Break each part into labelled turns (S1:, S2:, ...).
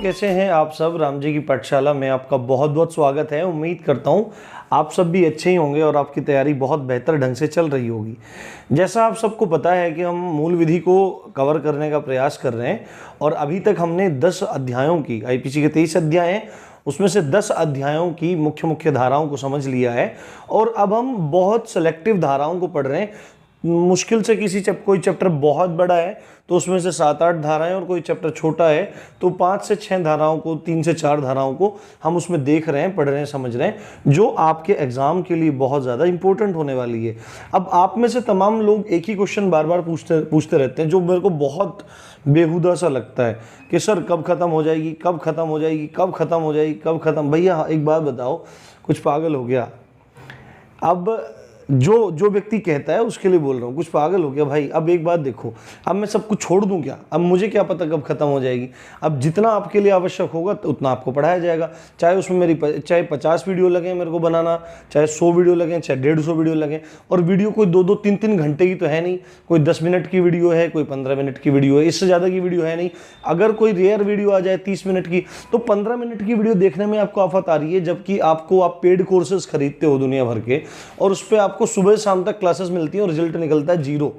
S1: कैसे हैं आप सब। राम जी की पाठशाला में आपका बहुत बहुत स्वागत है। उम्मीद करता हूँ आप सब भी अच्छे ही होंगे और आपकी तैयारी बहुत बेहतर ढंग से चल रही होगी। जैसा आप सबको पता है कि हम मूल विधि को कवर करने का प्रयास कर रहे हैं और अभी तक हमने 10 अध्यायों की, आईपीसी के 23 अध्याय हैं, उसमें से 10 अध्यायों की मुख्य मुख्य धाराओं को समझ लिया है और अब हम बहुत सेलेक्टिव धाराओं को पढ़ रहे हैं। मुश्किल से कोई चैप्टर बहुत बड़ा है तो उसमें से 7-8 धाराएं और कोई चैप्टर छोटा है तो 5 से 6 धाराओं को, 3 से 4 धाराओं को हम उसमें देख रहे हैं, पढ़ रहे हैं, समझ रहे हैं, जो आपके एग्जाम के लिए बहुत ज़्यादा इंपॉर्टेंट होने वाली है। अब आप में से तमाम लोग एक ही क्वेश्चन बार बार पूछते रहते हैं, जो मेरे को बहुत बेहुदा सा लगता है कि सर कब ख़त्म हो जाएगी, कब ख़त्म हो जाएगी, कब ख़त्म हो जाएगी, कब ख़त्म। भैया एक बात बताओ, कुछ पागल हो गया? अब जो व्यक्ति कहता है उसके लिए बोल रहा हूँ, कुछ पागल हो गया भाई। अब एक बात देखो, अब मैं सब कुछ छोड़ दूँ क्या? अब मुझे क्या पता कब खत्म हो जाएगी। अब जितना आपके लिए आवश्यक होगा तो उतना आपको पढ़ाया जाएगा, चाहे उसमें चाहे 50 वीडियो लगे मेरे को बनाना, चाहे 100 वीडियो लगे, चाहे 150 वीडियो लगे। और वीडियो कोई 2-2, 3-3 घंटे की तो है नहीं, कोई 10 मिनट की वीडियो है, कोई 15 मिनट की वीडियो है, इससे ज़्यादा की वीडियो है नहीं। अगर कोई रेयर वीडियो आ जाए 30 मिनट की तो 15 मिनट की वीडियो देखने में आपको आफत आ रही है, जबकि आप पेड कोर्सेज खरीदते हो दुनिया भर के और उस पर आपको सुबह शाम तक क्लासेस मिलती हैं और रिजल्ट निकलता है 0।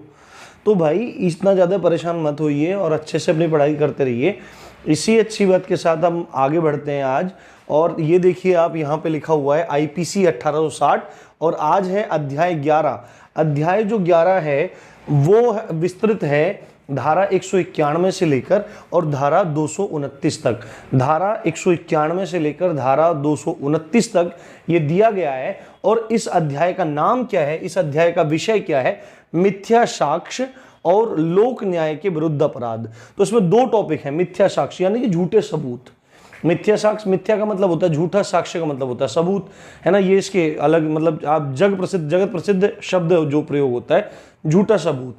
S1: तो भाई इतना ज़्यादा परेशान मत होइए और अच्छे से अपनी पढ़ाई करते रहिए। इसी अच्छी बात के साथ हम आगे बढ़ते हैं आज। और ये देखिए, आप यहाँ पे लिखा हुआ है आईपीसी 1860 और आज है अध्याय 11। अध्याय जो 11 है वो विस्तृत है धारा 191 से लेकर और धारा 229 तक। धारा 191 से लेकर धारा 229 तक ये दिया गया है। और इस अध्याय का नाम क्या है, इस अध्याय का विषय क्या है? मिथ्या साक्ष्य और लोक न्याय के विरुद्ध अपराध। तो इसमें 2 टॉपिक हैं, मिथ्या साक्ष्य यानी कि झूठे सबूत। मिथ्या साक्ष्य, मिथ्या का मतलब होता है झूठा, साक्ष्य का मतलब होता है सबूत, है ना। ये इसके अलग मतलब आप जगत प्रसिद्ध शब्द जो प्रयोग होता है, झूठा सबूत।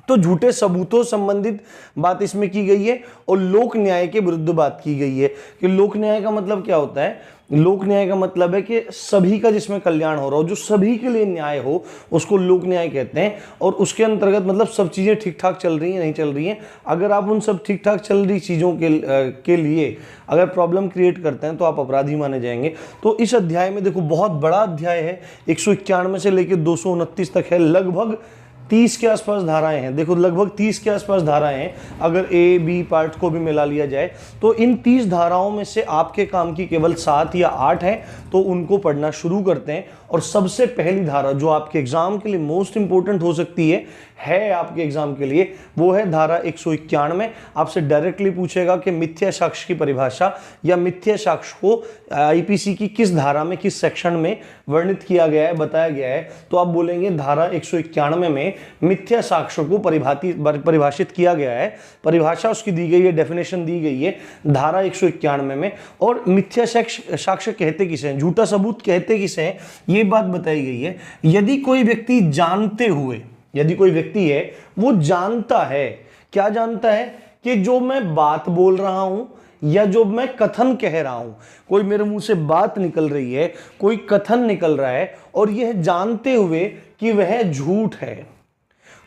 S1: तो झूठे सबूतों संबंधित बात इसमें की गई है और लोक न्याय के विरुद्ध बात की गई है। कि लोक न्याय का मतलब क्या होता है? लोक न्याय का मतलब है कि सभी का जिसमें कल्याण हो रहा हो, जो सभी के लिए न्याय हो, उसको लोक न्याय कहते हैं। और उसके अंतर्गत मतलब सब चीज़ें ठीक ठाक चल रही हैं, नहीं चल रही हैं, अगर आप उन सब ठीक ठाक चल रही चीज़ों के लिए अगर प्रॉब्लम क्रिएट करते हैं तो आप अपराधी माने जाएंगे। तो इस अध्याय में देखो, बहुत बड़ा अध्याय है, 191 से लेकर 229 तक है। लगभग 30 के आसपास धाराएं हैं। देखो, लगभग 30 के आसपास धाराएं हैं। अगर ए बी पार्ट को भी मिला लिया जाए तो इन 30 धाराओं में से आपके काम की केवल 7 या 8 हैं। तो उनको पढ़ना शुरू करते हैं। और सबसे पहली धारा जो आपके एग्जाम के लिए मोस्ट इंपोर्टेंट हो सकती है आपके एग्जाम के लिए, वो है धारा 191। आपसे डायरेक्टली पूछेगा कि मिथ्या साक्ष्य की परिभाषा या मिथ्या साक्ष्य को आईपीसी की किस धारा में, किस सेक्शन में वर्णित किया गया है, बताया गया है। तो आप बोलेंगे धारा 191 में मिथ्या साक्ष्य को परिभाषित किया गया है। परिभाषा उसकी दी गई है, डेफिनेशन दी गई है धारा 191 में। और मिथ्या साक्ष्य कहते किसे हैं, झूठा सबूत कहते किसे हैं, ये बात बताई गई है। यदि कोई व्यक्ति जानते हुए, यदि कोई व्यक्ति है वो जानता है, क्या जानता है? कि जो मैं बात बोल रहा हूं या जो मैं कथन कह रहा हूं, कोई मेरे मुंह से बात निकल रही है, कोई कथन निकल रहा है और यह जानते हुए कि वह झूठ है।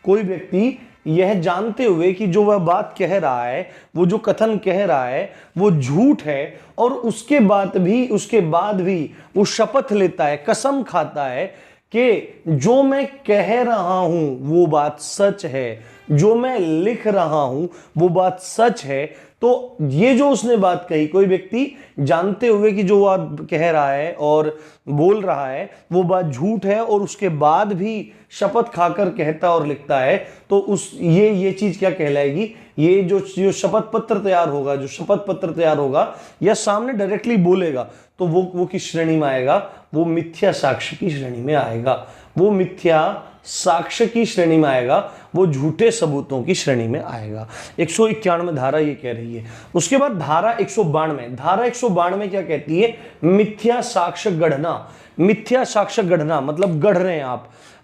S1: कोई व्यक्ति यह जानते हुए कि जो वह बात कह रहा है, वो जो कथन कह रहा है वो झूठ है और उसके बाद भी वो शपथ लेता है, कसम खाता है कि जो मैं कह रहा हूं वो बात सच है, जो मैं लिख रहा हूं वो बात सच है। तो ये जो उसने बात कही, कोई व्यक्ति जानते हुए कि जो बात कह रहा है और बोल रहा है वो बात झूठ है और उसके बाद भी शपथ खाकर कहता और लिखता है, तो ये चीज क्या कहलाएगी? ये जो शपथ पत्र तैयार होगा, जो शपथ पत्र तैयार होगा या सामने डायरेक्टली बोलेगा, तो वो किस श्रेणी में आएगा? वो मिथ्या साक्ष्य की श्रेणी में आएगा। वो मिथ्या साक्ष्य की श्रेणी में आएगा, वो झूठे सबूतों की श्रेणी में आएगा। 191 धारा ये कह रही है। उसके बाद धारा 192 क्या कहती है? मिथ्या साक्ष्य गढ़ना। मिथ्या साक्ष्य गढ़ना मतलब गढ़ रहे हैं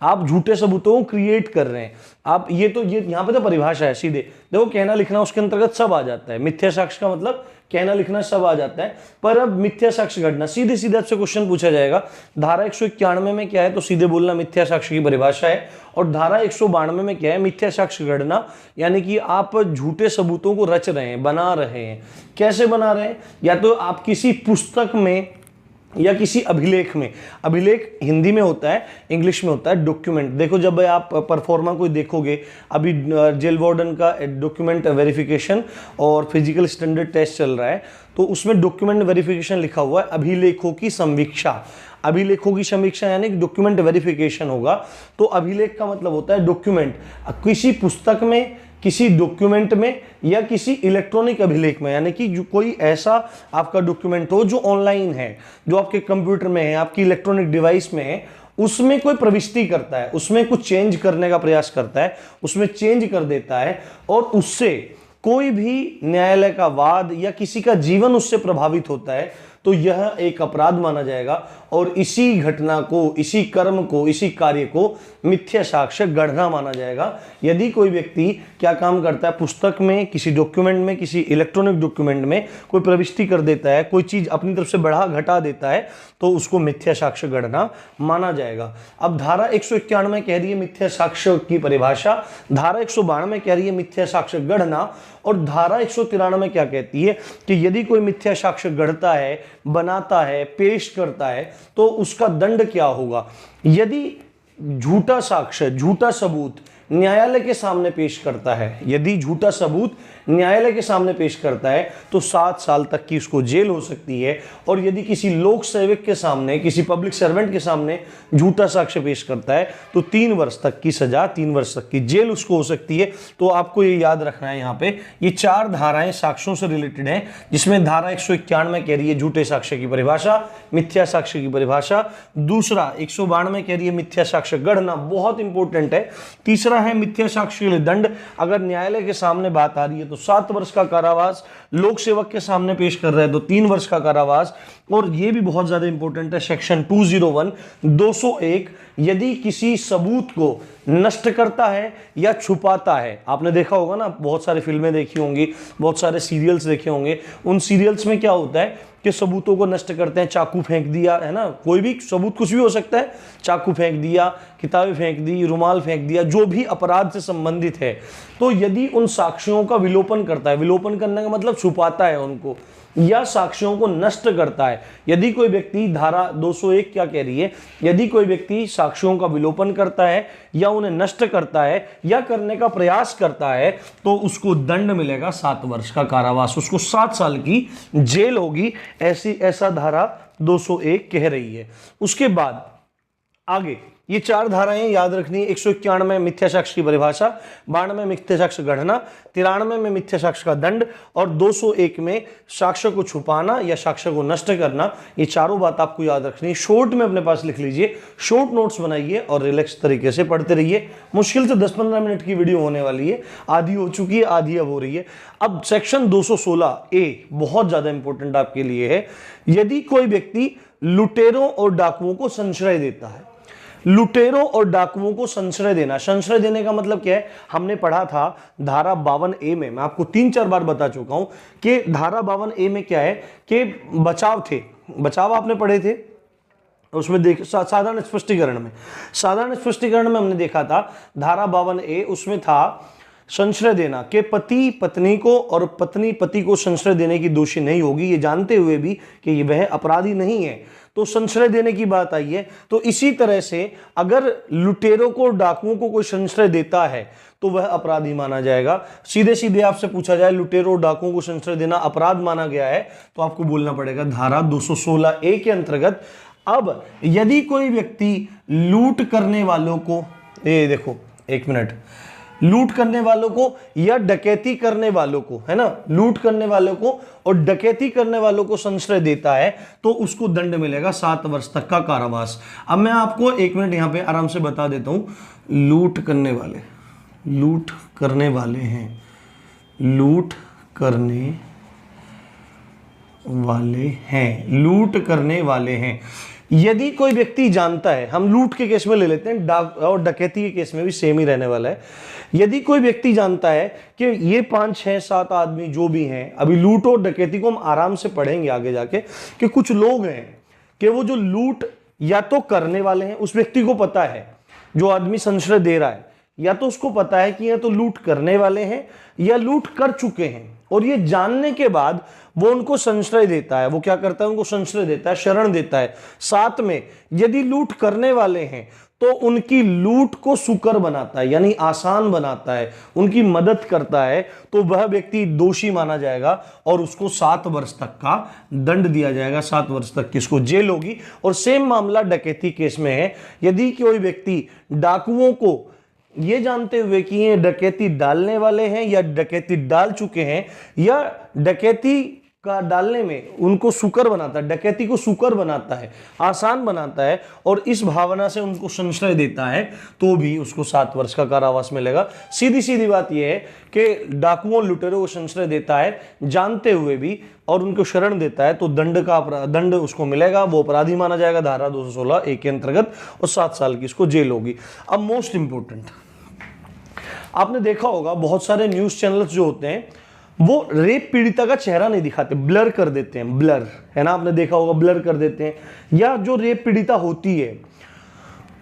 S1: आप झूठे सबूतों को क्रिएट कर रहे हैं आप। ये यहाँ पे तो परिभाषा है सीधे, देखो कहना लिखना उसके अंतर्गत सब आ जाता है। मिथ्या साक्ष्य का मतलब कहना लिखना सब आ जाता है। पर अब मिथ्या साक्ष्य गढ़ना, सीधे सीधे आपसे क्वेश्चन पूछा जाएगा धारा 191 में क्या है, तो सीधे बोलना मिथ्या साक्ष्य की परिभाषा है। और धारा 192 में क्या है, मिथ्या साक्ष्य गढ़ना, यानी कि आप झूठे सबूतों को रच रहे हैं, बना रहे हैं। कैसे बना रहे हैं, या तो आप किसी पुस्तक में या किसी अभिलेख में, अभिलेख हिंदी में होता है, इंग्लिश में होता है डॉक्यूमेंट। देखो जब आप परफॉर्मा कोई देखोगे, अभी जेल वार्डन का डॉक्यूमेंट वेरिफिकेशन और फिजिकल स्टैंडर्ड टेस्ट चल रहा है, तो उसमें डॉक्यूमेंट वेरिफिकेशन लिखा हुआ है अभिलेखों की समीक्षा। अभिलेखों की समीक्षा यानी कि डॉक्यूमेंट वेरिफिकेशन होगा। तो अभिलेख का मतलब होता है डॉक्यूमेंट, किसी पुस्तक में, किसी डॉक्यूमेंट में या किसी इलेक्ट्रॉनिक अभिलेख में, यानी कि जो कोई ऐसा आपका डॉक्यूमेंट हो जो ऑनलाइन है, जो आपके कंप्यूटर में है, आपकी इलेक्ट्रॉनिक डिवाइस में है, उसमें कोई प्रविष्टि करता है, उसमें कुछ चेंज करने का प्रयास करता है, उसमें चेंज कर देता है और उससे कोई भी न्यायालय का वाद या किसी का जीवन उससे प्रभावित होता है, तो यह एक अपराध माना जाएगा। और इसी घटना को, इसी कर्म को, इसी कार्य को मिथ्या साक्ष्य गढ़ना माना जाएगा। यदि कोई व्यक्ति क्या काम करता है, पुस्तक में, किसी डॉक्यूमेंट में, किसी इलेक्ट्रॉनिक डॉक्यूमेंट में कोई प्रविष्टि कर देता है, कोई चीज अपनी तरफ से बढ़ा घटा देता है, तो उसको मिथ्या साक्ष्य गढ़ना माना जाएगा। अब धारा 191 में कह रही है मिथ्या साक्ष्य की परिभाषा, धारा 192 में कह रही है मिथ्या साक्ष्य गढ़ना, और धारा 193 में क्या कहती है कि यदि कोई मिथ्या साक्ष्य गढ़ता है, बनाता है, पेश करता है, तो उसका दंड क्या होगा। यदि झूठा साक्ष्य, झूठा सबूत न्यायालय के सामने पेश करता है, यदि झूठा सबूत न्यायालय के सामने पेश करता है, तो 7 साल तक की उसको जेल हो सकती है। और यदि किसी लोक सेवक के सामने, किसी पब्लिक सर्वेंट के सामने झूठा साक्ष्य पेश करता है, तो 3 वर्ष तक की सजा, 3 वर्ष तक की जेल उसको हो सकती है। तो आपको ये याद रखना है, यहाँ पे ये 4 धाराएं साक्ष्यों से रिलेटेड हैं, जिसमें धारा 191 में कह रही है झूठे साक्ष्य की परिभाषा, मिथ्या साक्ष्य की परिभाषा। दूसरा 192 में कह रही है मिथ्या साक्ष्य गढ़ना, बहुत इंपॉर्टेंट है। तीसरा है मिथ्या साक्ष्य के लिए दंड, अगर न्यायालय के सामने बात आ रही है तो 7 वर्ष का कारावास, लोक सेवक के सामने पेश कर रहे हैं तो 3 वर्ष का कारावास। और यह भी बहुत ज्यादा इंपॉर्टेंट है, सेक्शन 201 201, यदि किसी सबूत को नष्ट करता है या छुपाता है। आपने देखा होगा ना, बहुत सारी फिल्में देखी होंगी, बहुत सारे सीरियल्स देखे होंगे, उन सीरियल्स में क्या होता है कि सबूतों को नष्ट करते हैं, चाकू फेंक दिया, है ना, कोई भी सबूत कुछ भी हो सकता है, चाकू फेंक दिया, किताबें फेंक दी, रुमाल फेंक दिया, जो भी अपराध से संबंधित है। तो यदि उन साक्ष्यों का विलोपन करता है, विलोपन करने का मतलब छुपाता है उनको, या साक्ष्यों को नष्ट करता है, यदि कोई व्यक्ति, धारा 201 क्या कह रही है, यदि कोई व्यक्ति साक्ष्यों का विलोपन करता है या उन्हें नष्ट करता है या करने का प्रयास करता है, तो उसको दंड मिलेगा 7 वर्ष का कारावास, उसको 7 साल की जेल होगी। ऐसा धारा 201 कह रही है। उसके बाद आगे ये 4 धाराएं याद रखनी है। 191 में मिथ्या साक्ष्य की परिभाषा, 92 में मिथ्या साक्ष्य गढ़ना, 93 में मिथ्या साक्ष्य का दंड, और 201 में साक्ष्य को छुपाना या साक्ष्य को नष्ट करना। ये चारों बात आपको याद रखनी है। शॉर्ट में अपने पास लिख लीजिए, शॉर्ट नोट्स बनाइए और रिलैक्स तरीके से पढ़ते रहिए। मुश्किल से 10-15 मिनट की वीडियो होने वाली है, आधी हो चुकी है, आधी अब हो रही है। अब सेक्शन 216A बहुत ज्यादा इंपॉर्टेंट आपके लिए है। यदि कोई व्यक्ति लुटेरों और डाकुओं को संश्रय देता है, लुटेरों और डाकुओं को संश्रय देना, संश्रय देने का मतलब क्या है, हमने पढ़ा था धारा 52A में, मैं आपको 3-4 बार बता चुका हूं कि धारा 52A में क्या है कि बचाव थे, बचाव आपने पढ़े थे उसमें देख, साधारण स्पष्टीकरण में, साधारण स्पष्टीकरण में हमने देखा था धारा 52A, उसमें था संश्रय देना कि पति पत्नी को और पत्नी पति को संश्रय देने की दोषी नहीं होगी, ये जानते हुए भी कि वह अपराधी नहीं है, तो संश्रय देने की बात आई है। तो इसी तरह से अगर लुटेरों को, डाकुओं को कोई संश्रय देता है तो वह अपराधी माना जाएगा। सीधे सीधे आपसे पूछा जाए लुटेरों डाकुओं को संश्रय देना अपराध माना गया है, तो आपको बोलना पड़ेगा धारा 216A के अंतर्गत। अब यदि कोई व्यक्ति लूट करने वालों को, ये देखो 1 मिनट, लूट करने वालों को या डकैती करने वालों को, है ना, लूट करने वालों को और डकैती करने वालों को संश्रय देता है, तो उसको दंड मिलेगा 7 वर्ष तक का कारावास। अब मैं आपको 1 मिनट यहां पे आराम से बता देता हूं। लूट करने वाले, लूट करने वाले हैं, लूट करने वाले हैं, लूट करने वाले हैं, यदि कोई व्यक्ति जानता है, हम लूट के केस में ले लेते हैं, डाक और डकैती के केस में भी सेम ही रहने वाला है। यदि कोई व्यक्ति जानता है कि ये 5, 6, 7 आदमी जो भी हैं, अभी लूट और डकैती को हम आराम से पढ़ेंगे आगे जाके, कि कुछ लोग हैं कि वो जो लूट या तो करने वाले हैं, उस व्यक्ति को पता है, जो आदमी संशय दे रहा है, या तो उसको पता है कि या तो लूट करने वाले हैं या लूट कर चुके हैं, और ये जानने के बाद वो उनको संशय देता है। वो क्या करता है? उनको संशय देता है, शरण देता है। साथ में यदि लूट करने वाले हैं तो उनकी लूट को सुकर बनाता है, यानी आसान बनाता है, उनकी मदद करता है, तो वह व्यक्ति दोषी माना जाएगा और उसको 7 वर्ष तक का दंड दिया जाएगा। 7 वर्ष तक किसको? जेल होगी। और सेम मामला डकैती केस में है। यदि कोई व्यक्ति डाकुओं को ये जानते हुए कि ये डकैती डालने वाले हैं या डकैती डाल चुके हैं, या डकैती का डालने में उनको सुकर बनाता है, डकैती को सुकर बनाता है, आसान बनाता है, और इस भावना से उनको संशय देता है, तो भी उसको 7 वर्ष का कारावास मिलेगा। सीधी सीधी बात यह है कि डाकुओं लुटेरों को संशय देता है जानते हुए भी, और उनको शरण देता है, तो दंड उसको मिलेगा, वो अपराधी माना जाएगा धारा 216(a) के अंतर्गत, और 7 साल की इसको जेल होगी। अब मोस्ट इंपोर्टेंट, आपने देखा होगा बहुत सारे न्यूज चैनल्स जो होते हैं वो रेप पीड़िता का चेहरा नहीं दिखाते, ब्लर कर देते हैं, ब्लर है ना, आपने देखा होगा, ब्लर कर देते हैं। या जो रेप पीड़िता होती है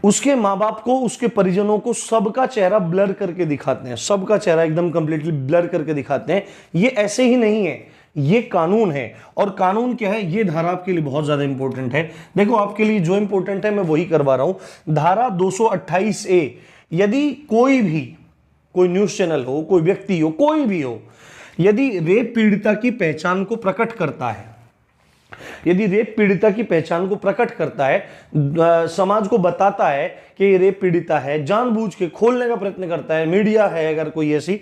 S1: उसके माँ बाप को, उसके परिजनों को, सबका चेहरा ब्लर करके दिखाते हैं, सबका चेहरा एकदम कंप्लीटली ब्लर करके दिखाते हैं। ये ऐसे ही नहीं है, ये कानून है। और कानून क्या है? ये धारा आपके लिए बहुत ज्यादा इंपॉर्टेंट है। देखो, आपके लिए जो इंपॉर्टेंट है मैं वही करवा रहा हूं। धारा 228(a), यदि कोई न्यूज चैनल हो, कोई व्यक्ति हो, कोई भी हो, यदि रेप पीड़िता की पहचान को प्रकट करता है, यदि रेप पीड़िता की पहचान को प्रकट करता है, समाज को बताता है कि ये रेप पीड़िता है, जानबूझ के खोलने का प्रयत्न करता है, मीडिया है अगर कोई ऐसी,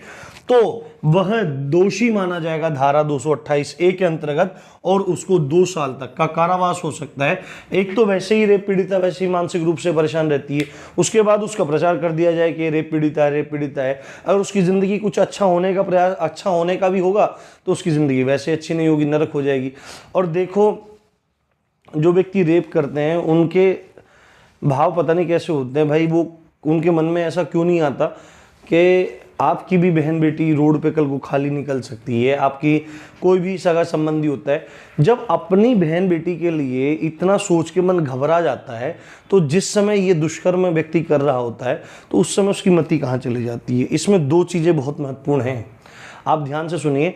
S1: तो वह दोषी माना जाएगा धारा 228(a) के अंतर्गत, और उसको 2 साल तक का कारावास हो सकता है। एक तो वैसे ही रेप पीड़िता वैसे ही मानसिक रूप से परेशान रहती है, उसके बाद उसका प्रचार कर दिया जाए कि रेप पीड़िता है, रेप पीड़िता है। अगर उसकी जिंदगी कुछ अच्छा होने का प्रयास, अच्छा होने का भी होगा, तो उसकी जिंदगी वैसे अच्छी नहीं होगी, नरक हो जाएगी। और देखो, जो व्यक्ति रेप करते हैं उनके भाव पता नहीं कैसे होते हैं भाई, वो उनके मन में ऐसा क्यों नहीं आता कि आपकी भी बहन बेटी रोड पे कल को खाली निकल सकती है, आपकी कोई भी सगा संबंधी होता है, जब अपनी बहन बेटी के लिए इतना सोच के मन घबरा जाता है, तो जिस समय ये दुष्कर्म व्यक्ति कर रहा होता है तो उस समय उसकी मति कहाँ चली जाती है। इसमें 2 चीज़ें बहुत महत्वपूर्ण हैं, आप ध्यान से सुनिए।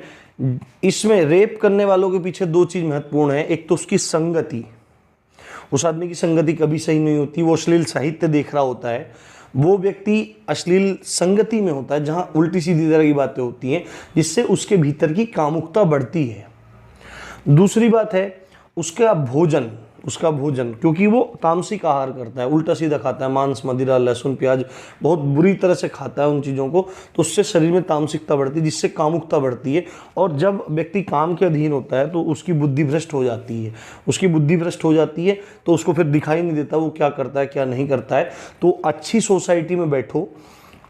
S1: इसमें रेप करने वालों के पीछे 2 चीज़ महत्वपूर्ण है। एक तो उसकी संगति, उस आदमी की संगति कभी सही नहीं होती, वो अश्लील साहित्य देख रहा होता है, वो व्यक्ति अश्लील संगति में होता है जहां उल्टी सीधी तरह की बातें होती हैं, जिससे उसके भीतर की कामुकता बढ़ती है। दूसरी बात है उसका भोजन, क्योंकि वो तामसिक आहार करता है, उल्टा सीधा खाता है, मांस, मदिरा, लहसुन, प्याज बहुत बुरी तरह से खाता है उन चीज़ों को, तो उससे शरीर में तामसिकता बढ़ती है, जिससे कामुकता बढ़ती है। और जब व्यक्ति काम के अधीन होता है तो उसकी बुद्धि भ्रष्ट हो जाती है, तो उसको फिर दिखाई नहीं देता वो क्या करता है क्या नहीं करता है। तो अच्छी सोसाइटी में बैठो,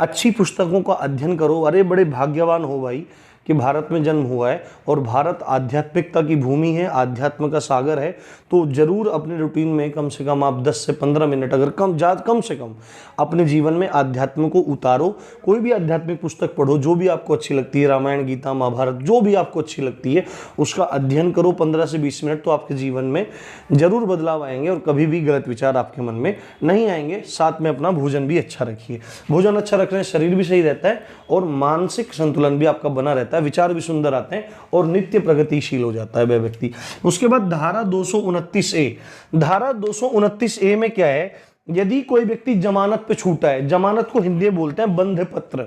S1: अच्छी पुस्तकों का अध्ययन करो। अरे बड़े भाग्यवान हो भाई कि भारत में जन्म हुआ है, और भारत आध्यात्मिकता की भूमि है, आध्यात्म का सागर है। तो जरूर अपने रूटीन में कम से कम आप 10 से 15 मिनट, अगर कम से कम अपने जीवन में आध्यात्म को उतारो। कोई भी आध्यात्मिक पुस्तक पढ़ो, जो भी आपको अच्छी लगती है, रामायण, गीता, महाभारत, जो भी आपको अच्छी लगती है उसका अध्ययन करो 15 से 20 मिनट, तो आपके जीवन में जरूर बदलाव आएंगे और कभी भी गलत विचार आपके मन में नहीं आएंगे। साथ में अपना भोजन भी अच्छा रखिए, भोजन अच्छा रखने से शरीर भी सही रहता है और मानसिक संतुलन भी आपका बना रहता है, विचार भी सुंदर आते हैं और नित्य प्रगतिशील हो जाता है वह व्यक्ति। उसके बाद धारा 229(a), धारा 229(a) में क्या है? यदि कोई व्यक्ति जमानत पे छूटा है, जमानत को हिंदी में बोलते हैं बंध पत्र।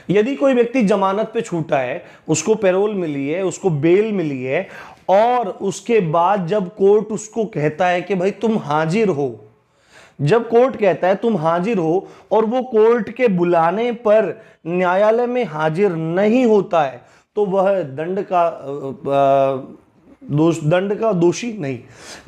S1: यदि कोई व्यक्ति जमानत पे छूटा है, उसको पैरोल मिली है, उसको बेल मिली है, और उसके बाद जब कोर्ट उसको कहता है कि भाई तुम हाजिर हो, जब कोर्ट कहता है तुम हाजिर हो और वो कोर्ट के बुलाने पर न्यायालय में हाजिर नहीं होता है, तो वह दंड का दंड का दोषी नहीं,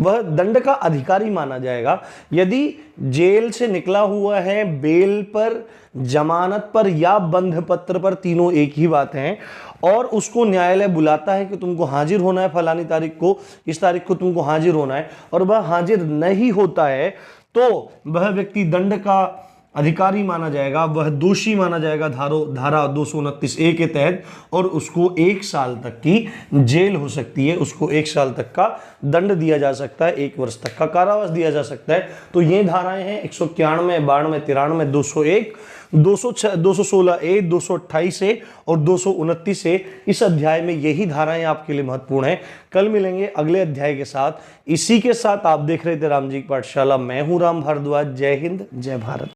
S1: वह दंड का अधिकारी माना जाएगा यदि जेल से निकला हुआ है बेल पर, जमानत पर या बंध पत्र पर, तीनों एक ही बात है, और उसको न्यायालय बुलाता है कि तुमको हाजिर होना है फलानी तारीख को, इस तारीख को तुमको हाजिर होना है, और वह हाजिर नहीं होता है तो वह व्यक्ति दंड का अधिकारी माना जाएगा, वह दोषी माना जाएगा धारा 229A के तहत, और उसको 1 साल तक की जेल हो सकती है, उसको 1 साल तक का दंड दिया जा सकता है, 1 वर्ष तक का कारावास दिया जा सकता है। तो ये धाराएं हैं 191, 92, 93, 201, 216A, 228A और 229A। इस अध्याय में यही धाराएं आपके लिए महत्वपूर्ण है। कल मिलेंगे अगले अध्याय के साथ। इसी के साथ आप देख रहे थे राम जी की पाठशाला। मैं हूं राम भारद्वाज। जय हिंद, जय भारत।